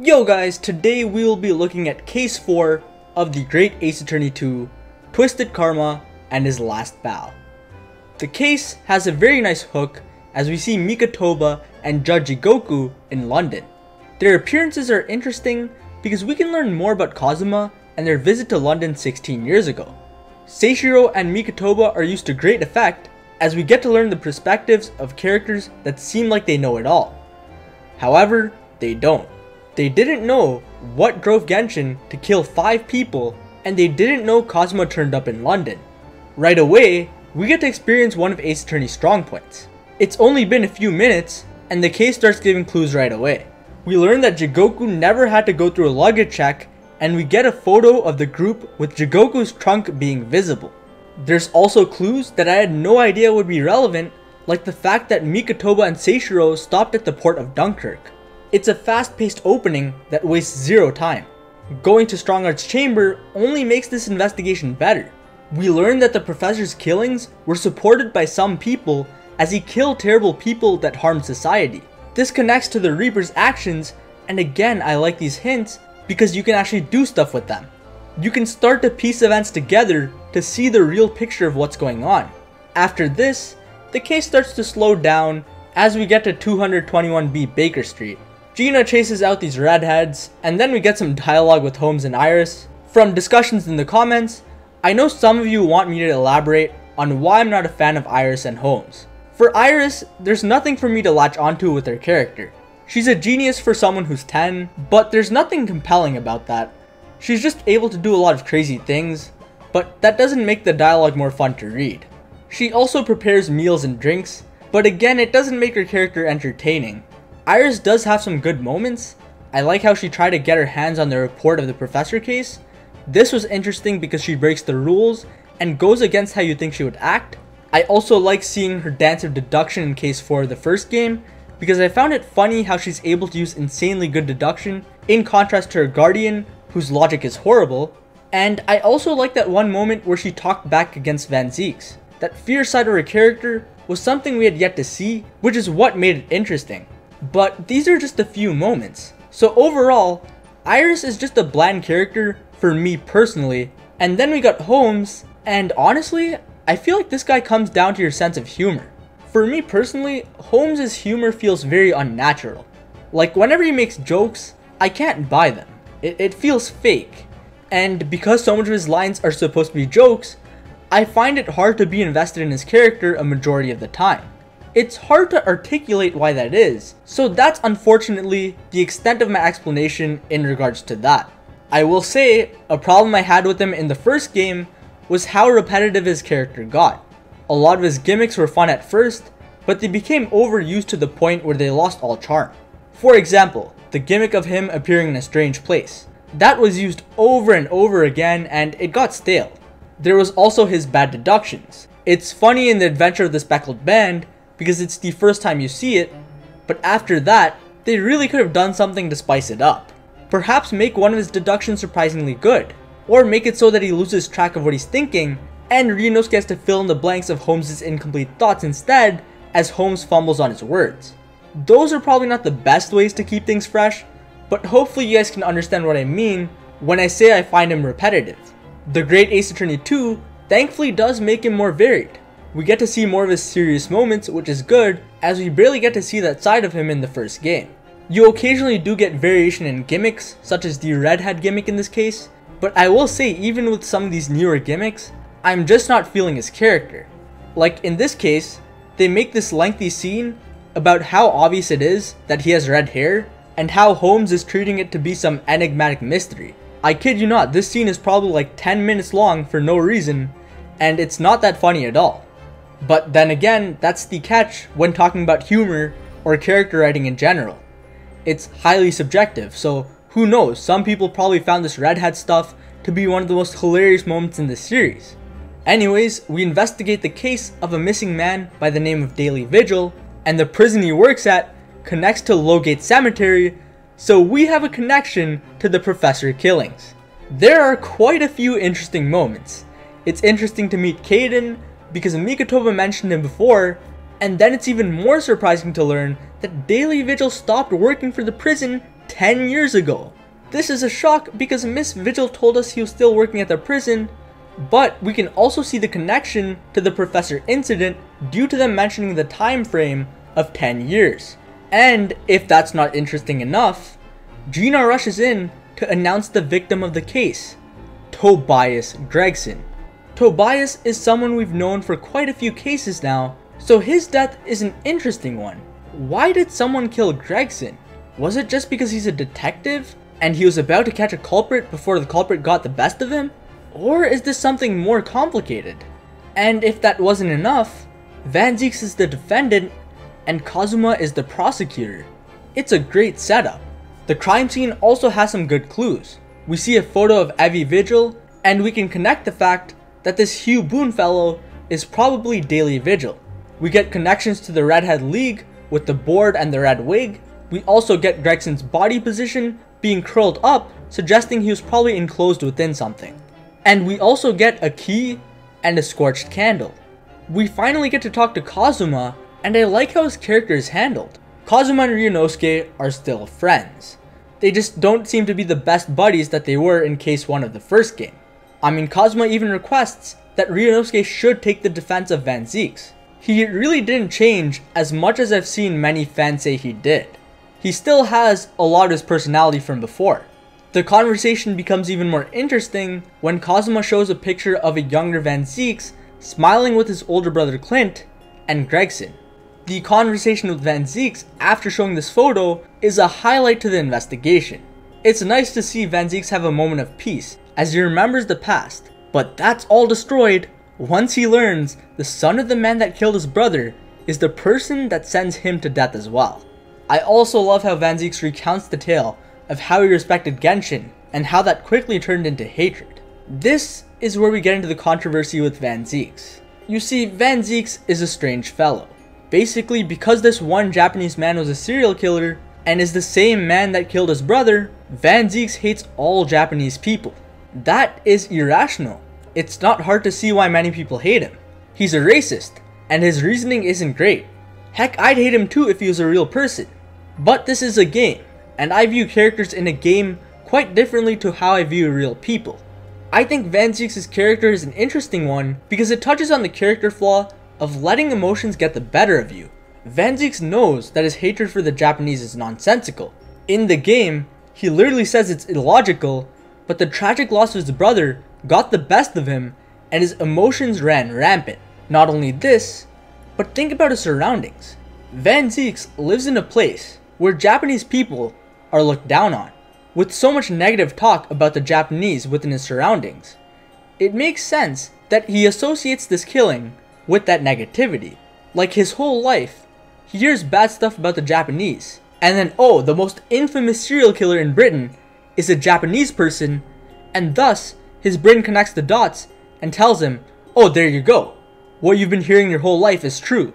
Yo guys, today we will be looking at Case 4 of the Great Ace Attorney 2, Twisted Karma, and his last bow. The case has a very nice hook as we see Mikotoba and Judge Jigoku in London. Their appearances are interesting because we can learn more about Kazuma and their visit to London 16 years ago. Seishiro and Mikotoba are used to great effect as we get to learn the perspectives of characters that seem like they know it all. However, they don't. They didn't know what drove Genshin to kill 5 people, and they didn't know Kazuma turned up in London. Right away, we get to experience one of Ace Attorney's strong points. It's only been a few minutes, and the case starts giving clues right away. We learn that Jigoku never had to go through a luggage check, and we get a photo of the group with Jigoku's trunk being visible. There's also clues that I had no idea would be relevant, like the fact that Mikotoba and Seishiro stopped at the port of Dunkirk. It's a fast-paced opening that wastes zero time. Going to Strongart's chamber only makes this investigation better. We learn that the professor's killings were supported by some people as he killed terrible people that harm society. This connects to the Reaper's actions, and again I like these hints because you can actually do stuff with them. You can start to piece events together to see the real picture of what's going on. After this, the case starts to slow down as we get to 221B Baker Street. Gina chases out these redheads, and then we get some dialogue with Holmes and Iris. From discussions in the comments, I know some of you want me to elaborate on why I'm not a fan of Iris and Holmes. For Iris, there's nothing for me to latch onto with her character. She's a genius for someone who's 10, but there's nothing compelling about that. She's just able to do a lot of crazy things, but that doesn't make the dialogue more fun to read. She also prepares meals and drinks, but again it doesn't make her character entertaining. Iris does have some good moments. I like how she tried to get her hands on the report of the professor case. This was interesting because she breaks the rules and goes against how you think she would act. I also like seeing her dance of deduction in case 4 of the first game because I found it funny how she's able to use insanely good deduction in contrast to her guardian whose logic is horrible. And I also like that one moment where she talked back against Van Zieks. That fierce side of her character was something we had yet to see, which is what made it interesting. But these are just a few moments. So overall, Iris is just a bland character for me personally. And then we got Holmes, and honestly, I feel like this guy comes down to your sense of humor. For me personally, Holmes' humor feels very unnatural. Like whenever he makes jokes, I can't buy them. It feels fake. And because so much of his lines are supposed to be jokes, I find it hard to be invested in his character a majority of the time. It's hard to articulate why that is, so that's unfortunately the extent of my explanation in regards to that. I will say, a problem I had with him in the first game was how repetitive his character got. A lot of his gimmicks were fun at first, but they became overused to the point where they lost all charm. For example, the gimmick of him appearing in a strange place. That was used over and over again and it got stale. There was also his bad deductions. It's funny in the Adventure of the Speckled Band, because it's the first time you see it, but after that, they really could have done something to spice it up. Perhaps make one of his deductions surprisingly good, or make it so that he loses track of what he's thinking, and Ryunosuke has to fill in the blanks of Holmes' incomplete thoughts instead, as Holmes fumbles on his words. Those are probably not the best ways to keep things fresh, but hopefully you guys can understand what I mean when I say I find him repetitive. The Great Ace Attorney 2 thankfully does make him more varied. We get to see more of his serious moments, which is good, as we barely get to see that side of him in the first game. You occasionally do get variation in gimmicks, such as the redhead gimmick in this case, but I will say even with some of these newer gimmicks, I'm just not feeling his character. Like in this case, they make this lengthy scene about how obvious it is that he has red hair, and how Holmes is treating it to be some enigmatic mystery. I kid you not, this scene is probably like 10 minutes long for no reason, and it's not that funny at all. But then again, that's the catch when talking about humor or character writing in general. It's highly subjective, so who knows, some people probably found this redhead stuff to be one of the most hilarious moments in the series. Anyways, we investigate the case of a missing man by the name of Daily Vigil, and the prison he works at connects to Lowgate Cemetery, so we have a connection to the professor killings. There are quite a few interesting moments. It's interesting to meet Kaden, because Mikotoba mentioned him before, and then it's even more surprising to learn that Daily Vigil stopped working for the prison 10 years ago. This is a shock because Miss Vigil told us he was still working at the prison, but we can also see the connection to the professor incident due to them mentioning the time frame of 10 years. And if that's not interesting enough, Gina rushes in to announce the victim of the case, Tobias Gregson. Tobias is someone we've known for quite a few cases now, so his death is an interesting one. Why did someone kill Gregson? Was it just because he's a detective and he was about to catch a culprit before the culprit got the best of him? Or is this something more complicated? And if that wasn't enough, Van Zieks is the defendant and Kazuma is the prosecutor. It's a great setup. The crime scene also has some good clues. We see a photo of Evie Vigil, and we can connect the fact that this Hugh Boone fellow is probably Daily Vigil. We get connections to the Redhead League with the board and the red wig. We also get Gregson's body position being curled up, suggesting he was probably enclosed within something. And we also get a key and a scorched candle. We finally get to talk to Kazuma, and I like how his character is handled. Kazuma and Ryunosuke are still friends. They just don't seem to be the best buddies that they were in case 1 of the first game. I mean, Kazuma even requests that Ryunosuke should take the defense of Van Zieks. He really didn't change as much as I've seen many fans say he did. He still has a lot of his personality from before. The conversation becomes even more interesting when Kazuma shows a picture of a younger Van Zieks smiling with his older brother Clint and Gregson. The conversation with Van Zieks after showing this photo is a highlight to the investigation. It's nice to see Van Zieks have a moment of peace as he remembers the past, but that's all destroyed once he learns the son of the man that killed his brother is the person that sends him to death as well. I also love how Van Zieks recounts the tale of how he respected Genshin and how that quickly turned into hatred. This is where we get into the controversy with Van Zieks. You see, Van Zieks is a strange fellow. Basically, because this one Japanese man was a serial killer and is the same man that killed his brother, Van Zieks hates all Japanese people. That is irrational. It's not hard to see why many people hate him. He's a racist, and his reasoning isn't great. Heck, I'd hate him too if he was a real person. But this is a game, and I view characters in a game quite differently to how I view real people. I think Van Zieks' character is an interesting one because it touches on the character flaw of letting emotions get the better of you. Van Zieks knows that his hatred for the Japanese is nonsensical. In the game, he literally says it's illogical, but the tragic loss of his brother got the best of him and his emotions ran rampant. Not only this, but think about his surroundings. Van Zieks lives in a place where Japanese people are looked down on. With so much negative talk about the Japanese within his surroundings, it makes sense that he associates this killing with that negativity. Like his whole life, he hears bad stuff about the Japanese, and then oh, the most infamous serial killer in Britain is a Japanese person, and thus his brain connects the dots and tells him, oh, there you go. What you've been hearing your whole life is true.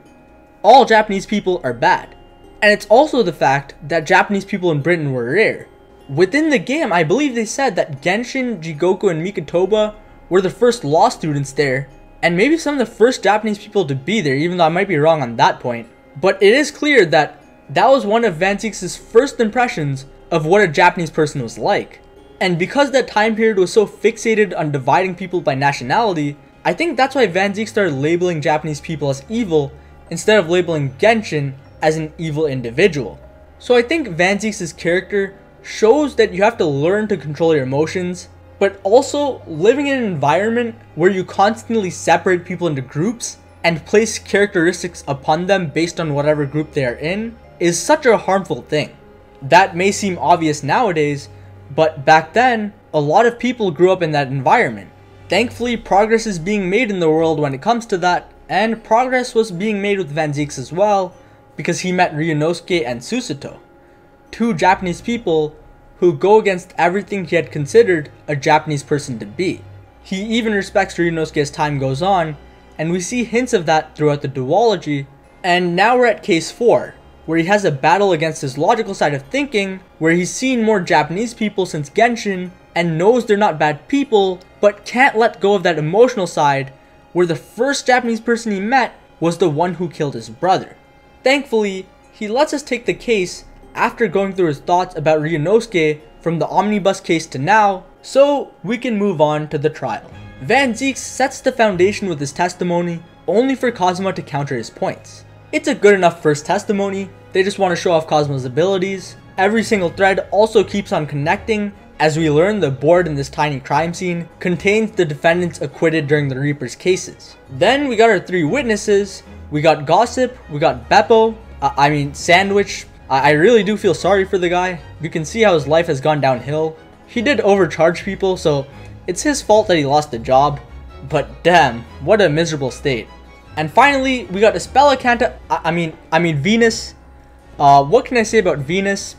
All Japanese people are bad. And it's also the fact that Japanese people in Britain were rare. Within the game, I believe they said that Genshin, Jigoku, and Mikotoba were the first law students there, and maybe some of the first Japanese people to be there, even though I might be wrong on that point. But it is clear that that was one of Van Zieks' first impressions of what a Japanese person was like. And because that time period was so fixated on dividing people by nationality, I think that's why Van Zieks started labeling Japanese people as evil instead of labeling Genshin as an evil individual. So I think Van Zieks' character shows that you have to learn to control your emotions, but also living in an environment where you constantly separate people into groups and place characteristics upon them based on whatever group they are in is such a harmful thing. That may seem obvious nowadays, but back then, a lot of people grew up in that environment. Thankfully, progress is being made in the world when it comes to that, and progress was being made with Van Zieks as well, because he met Ryunosuke and Susato, two Japanese people who go against everything he had considered a Japanese person to be. He even respects Ryunosuke as time goes on, and we see hints of that throughout the duology. And now we're at case 4, where he has a battle against his logical side of thinking, where he's seen more Japanese people since Genshin, and knows they're not bad people, but can't let go of that emotional side, where the first Japanese person he met was the one who killed his brother. Thankfully, he lets us take the case after going through his thoughts about Ryunosuke from the omnibus case to now, so we can move on to the trial. Van Zieks sets the foundation with his testimony, only for Kazuma to counter his points. It's a good enough first testimony, they just want to show off Kazuma's abilities. Every single thread also keeps on connecting, as we learn the board in this tiny crime scene contains the defendants acquitted during the Reaper's cases. Then we got our 3 witnesses, we got Gossip, we got Beppo, Sandwich. I really do feel sorry for the guy. You can see how his life has gone downhill. He did overcharge people, so it's his fault that he lost the job. But damn, what a miserable state. And finally, we got Espella Canta, Venus. What can I say about Venus?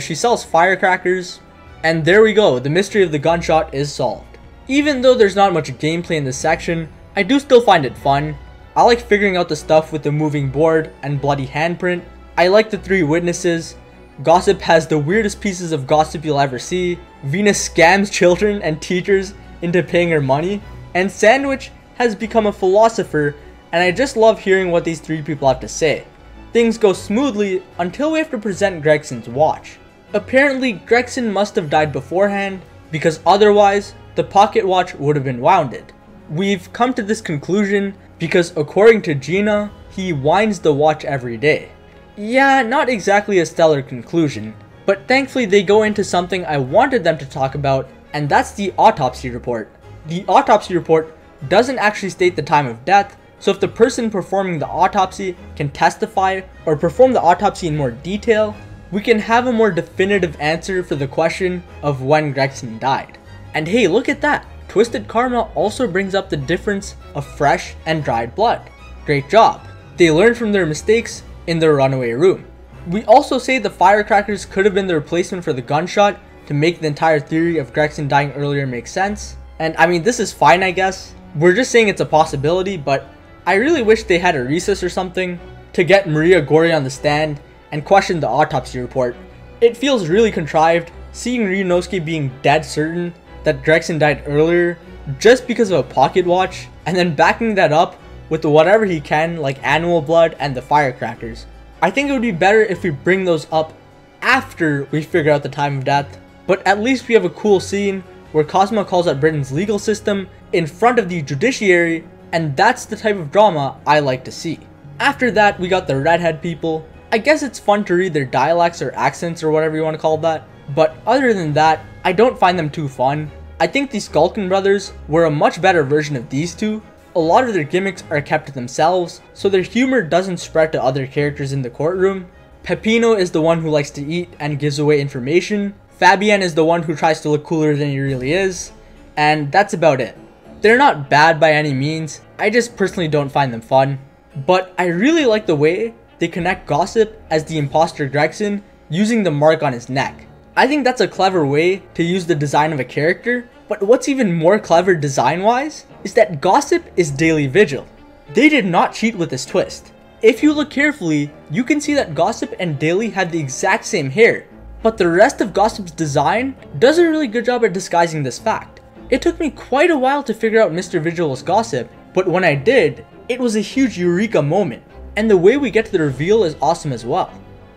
She sells firecrackers. And there we go, the mystery of the gunshot is solved. Even though there's not much gameplay in this section, I do still find it fun. I like figuring out the stuff with the moving board and bloody handprint. I like the 3 witnesses. Gossip has the weirdest pieces of gossip you'll ever see. Venus scams children and teachers into paying her money. And Sandwich has become a philosopher, and I just love hearing what these 3 people have to say. Things go smoothly until we have to present Gregson's watch. Apparently, Gregson must have died beforehand, because otherwise, the pocket watch would have been wounded. We've come to this conclusion because according to Gina, he winds the watch every day. Yeah, not exactly a stellar conclusion, but thankfully they go into something I wanted them to talk about, and that's the autopsy report. The autopsy report doesn't actually state the time of death, so if the person performing the autopsy can testify or perform the autopsy in more detail, we can have a more definitive answer for the question of when Gregson died. And hey, look at that! Twisted Karma also brings up the difference of fresh and dried blood. Great job! They learned from their mistakes in their runaway room. We also say the firecrackers could have been the replacement for the gunshot to make the entire theory of Gregson dying earlier make sense. And this is fine, I guess. We're just saying it's a possibility, but I really wish they had a recess or something to get Maria Gori on the stand and question the autopsy report. It feels really contrived seeing Ryunosuke being dead certain that Gregson died earlier just because of a pocket watch, and then backing that up with whatever he can like animal blood and the firecrackers. I think it would be better if we bring those up after we figure out the time of death, but at least we have a cool scene where Kazuma calls out Britain's legal system in front of the judiciary, and that's the type of drama I like to see. After that, we got the redhead people. I guess it's fun to read their dialects or accents or whatever you want to call that, but other than that, I don't find them too fun. I think the Skulkin brothers were a much better version of these two. A lot of their gimmicks are kept to themselves, so their humor doesn't spread to other characters in the courtroom. Peppino is the one who likes to eat and gives away information. Fabian is the one who tries to look cooler than he really is, and that's about it. They're not bad by any means, I just personally don't find them fun. But I really like the way they connect Gossip as the imposter Gregson using the mark on his neck. I think that's a clever way to use the design of a character, but what's even more clever design-wise is that Gossip is Daily Vigil. They did not cheat with this twist. If you look carefully, you can see that Gossip and Daily had the exact same hair, but the rest of Gossip's design does a really good job at disguising this fact. It took me quite a while to figure out Mr. Vigil was Gossip, but when I did, it was a huge eureka moment, and the way we get to the reveal is awesome as well.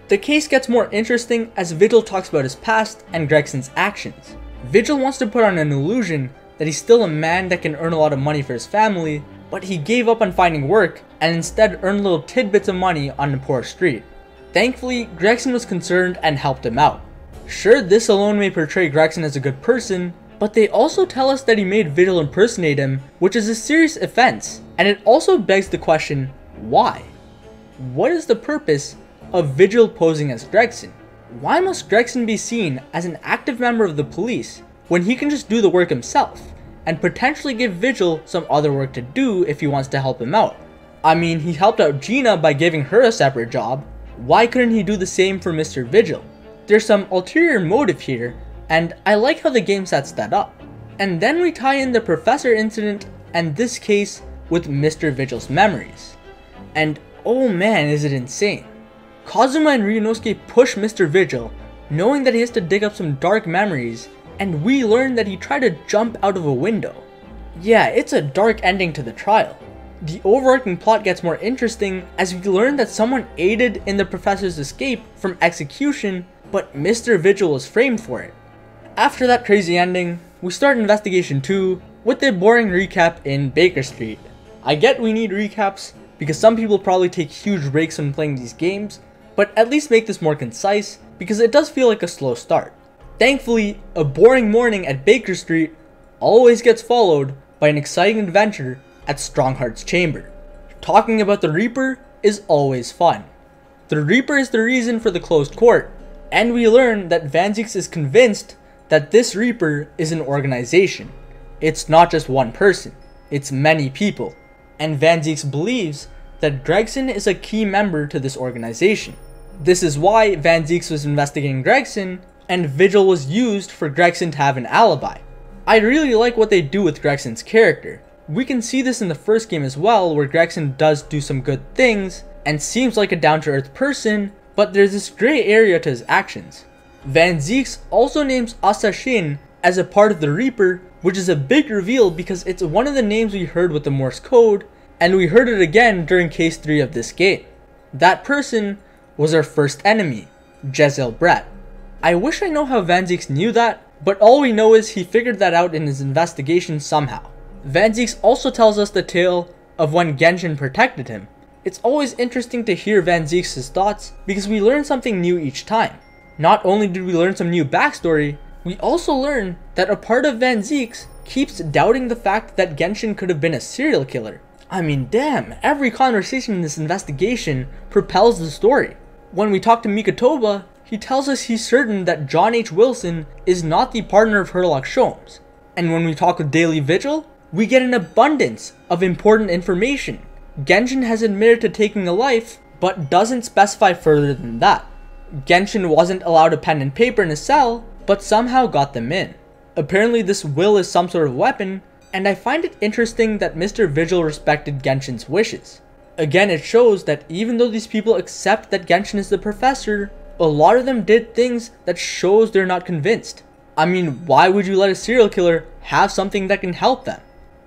The case gets more interesting as Vigil talks about his past and Gregson's actions. Vigil wants to put on an illusion that he's still a man that can earn a lot of money for his family, but he gave up on finding work and instead earned little tidbits of money on the poor street. Thankfully, Gregson was concerned and helped him out. Sure, this alone may portray Gregson as a good person, but they also tell us that he made Vigil impersonate him, which is a serious offense, and it also begs the question, why? What is the purpose of Vigil posing as Gregson? Why must Gregson be seen as an active member of the police when he can just do the work himself, and potentially give Vigil some other work to do if he wants to help him out? I mean, he helped out Gina by giving her a separate job. Why couldn't he do the same for Mr. Vigil? There's some ulterior motive here, and I like how the game sets that up. And then we tie in the professor incident and this case with Mr. Vigil's memories. And oh man, is it insane. Kazuma and Ryunosuke push Mr. Vigil, knowing that he has to dig up some dark memories, and we learn that he tried to jump out of a window. Yeah, it's a dark ending to the trial. The overarching plot gets more interesting as we learn that someone aided in the professor's escape from execution, but Mr. Vigil was framed for it. After that crazy ending, we start Investigation 2 with a boring recap in Baker Street. I get we need recaps because some people probably take huge breaks when playing these games, but at least make this more concise because it does feel like a slow start. Thankfully, a boring morning at Baker Street always gets followed by an exciting adventure at Strongheart's chamber. Talking about the Reaper is always fun. The Reaper is the reason for the closed court, and we learn that Van Zieks is convinced that this Reaper is an organization. It's not just one person, it's many people, and Van Zieks believes that Gregson is a key member to this organization. This is why Van Zieks was investigating Gregson, and Vigil was used for Gregson to have an alibi. I really like what they do with Gregson's character. We can see this in the first game as well, where Gregson does do some good things and seems like a down-to-earth person, but there's this gray area to his actions. Van Zieks also names Asashin as a part of the Reaper, which is a big reveal because it's one of the names we heard with the Morse code, and we heard it again during case 3 of this game. That person was our first enemy, Jezil Brett. I wish I know how Van Zieks knew that, but all we know is he figured that out in his investigation somehow. Van Zieks also tells us the tale of when Genshin protected him. It's always interesting to hear Van Zieks' thoughts because we learn something new each time. Not only did we learn some new backstory, we also learn that a part of Van Zieks keeps doubting the fact that Genshin could have been a serial killer. I mean, damn, every conversation in this investigation propels the story. When we talk to Mikotoba, he tells us he's certain that John H. Wilson is not the partner of Herlock Sholmes. And when we talk with Daily Vigil, we get an abundance of important information. Genshin has admitted to taking a life, but doesn't specify further than that. Genshin wasn't allowed a pen and paper in his cell, but somehow got them in. Apparently this will is some sort of weapon, and I find it interesting that Mr. Vigil respected Genshin's wishes. Again, it shows that even though these people accept that Genshin is the professor, a lot of them did things that shows they're not convinced. I mean, why would you let a serial killer have something that can help them?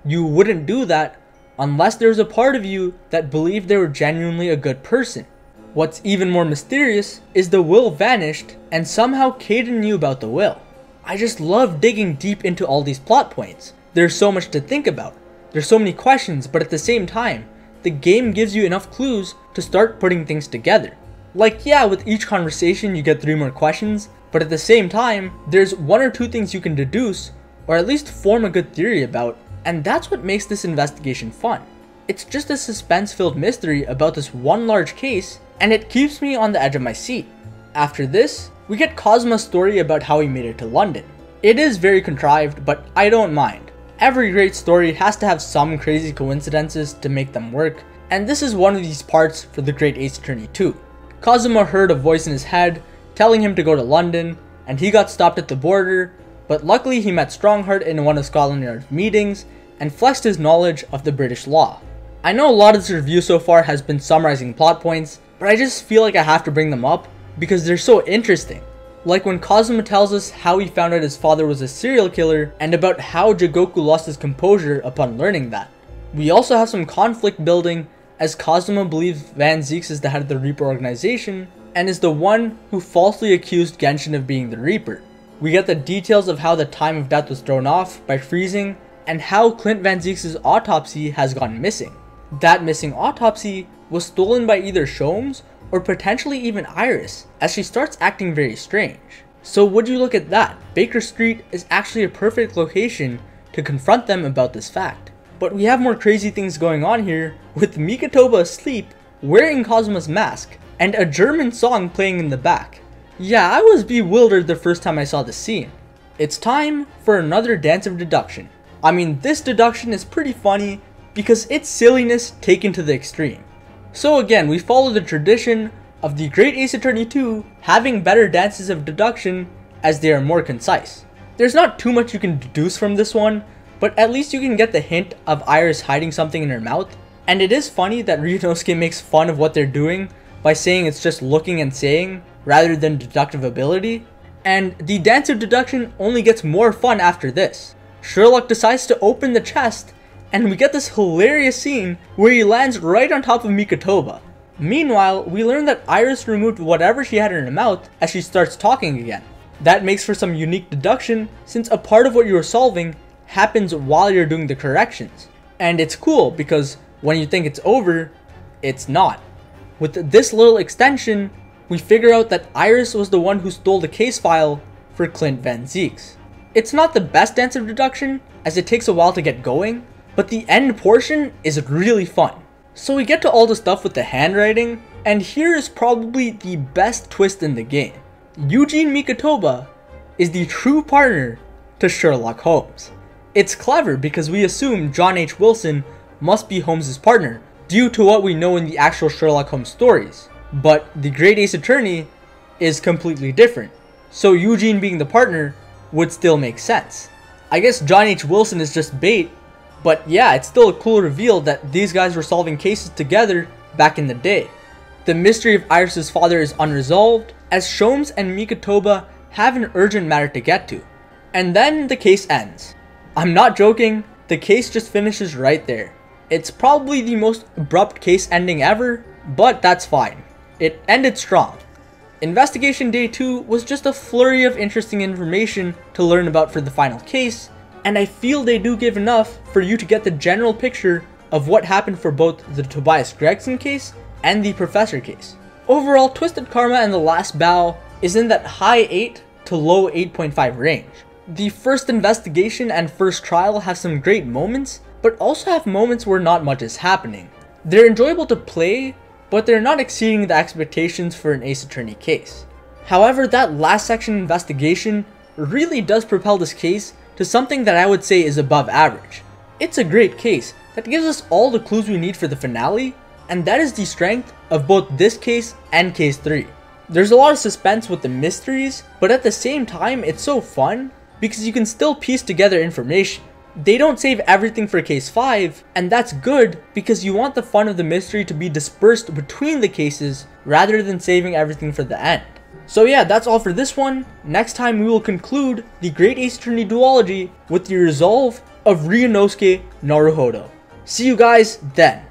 You wouldn't do that unless there's a part of you that believed they were genuinely a good person. What's even more mysterious is the will vanished and somehow Kaidan knew about the will. I just love digging deep into all these plot points. There's so much to think about. There's so many questions, but at the same time, the game gives you enough clues to start putting things together. Like, yeah, with each conversation you get 3 more questions, but at the same time, there's 1 or 2 things you can deduce, or at least form a good theory about, and that's what makes this investigation fun. It's just a suspense-filled mystery about this one large case, and it keeps me on the edge of my seat. After this, we get Kazuma's story about how he made it to London. It is very contrived, but I don't mind. Every great story has to have some crazy coincidences to make them work, and this is one of these parts for The Great Ace Attorney 2. Kazuma heard a voice in his head telling him to go to London, and he got stopped at the border, but luckily he met Strongheart in one of Scotland Yard's meetings and flexed his knowledge of the British law. I know a lot of this review so far has been summarizing plot points, but I just feel like I have to bring them up because they're so interesting. Like when Kazuma tells us how he found out his father was a serial killer and about how Jigoku lost his composure upon learning that. We also have some conflict building as Kazuma believes Van Zieks is the head of the Reaper organization and is the one who falsely accused Genshin of being the Reaper. We get the details of how the time of death was thrown off by freezing and how Clint Van Zieks' autopsy has gone missing. That missing autopsy was stolen by either Sholmes or potentially even Iris, as she starts acting very strange. So would you look at that, Baker Street is actually a perfect location to confront them about this fact. But we have more crazy things going on here, with Mikotoba asleep, wearing Kazuma's mask, and a German song playing in the back. Yeah, I was bewildered the first time I saw this scene. It's time for another dance of deduction. I mean, this deduction is pretty funny because it's silliness taken to the extreme. So again, we follow the tradition of The Great Ace Attorney 2 having better dances of deduction as they are more concise. There's not too much you can deduce from this one, but at least you can get the hint of Iris hiding something in her mouth. And it is funny that Ryunosuke makes fun of what they're doing by saying it's just looking and saying rather than deductive ability. And the dance of deduction only gets more fun after this. Sherlock decides to open the chest and we get this hilarious scene where he lands right on top of Mikotoba. Meanwhile, we learn that Iris removed whatever she had in her mouth as she starts talking again. That makes for some unique deduction since a part of what you are solving happens while you're doing the corrections. And it's cool because when you think it's over, it's not. With this little extension, we figure out that Iris was the one who stole the case file for Clint Van Zieks. It's not the best dense of deduction as it takes a while to get going, but the end portion is really fun. So we get to all the stuff with the handwriting, and here is probably the best twist in the game. Eugene Mikotoba is the true partner to Sherlock Holmes. It's clever because we assume John H. Wilson must be Holmes' partner due to what we know in the actual Sherlock Holmes stories, but the Great Ace Attorney is completely different, so Eugene being the partner would still make sense. I guess John H. Wilson is just bait, but yeah, it's still a cool reveal that these guys were solving cases together back in the day. The mystery of Iris' father is unresolved, as Sholmes and Mikotoba have an urgent matter to get to. And then the case ends. I'm not joking, the case just finishes right there. It's probably the most abrupt case ending ever, but that's fine. It ended strong. Investigation Day 2 was just a flurry of interesting information to learn about for the final case, and I feel they do give enough for you to get the general picture of what happened for both the Tobias Gregson case and the Professor case. Overall, Twisted Karma and The Last Bow is in that high 8 to low 8.5 range. The first investigation and first trial have some great moments, but also have moments where not much is happening. They're enjoyable to play, but they're not exceeding the expectations for an Ace Attorney case. However, that last section investigation really does propel this case to something that I would say is above average. It's a great case that gives us all the clues we need for the finale, and that is the strength of both this case and case 3. There's a lot of suspense with the mysteries, but at the same time it's so fun because you can still piece together information. They don't save everything for case 5, and that's good because you want the fun of the mystery to be dispersed between the cases rather than saving everything for the end. So yeah, that's all for this one. Next time we will conclude the Great Ace Attorney duology with the resolve of Ryunosuke Naruhodo. See you guys then.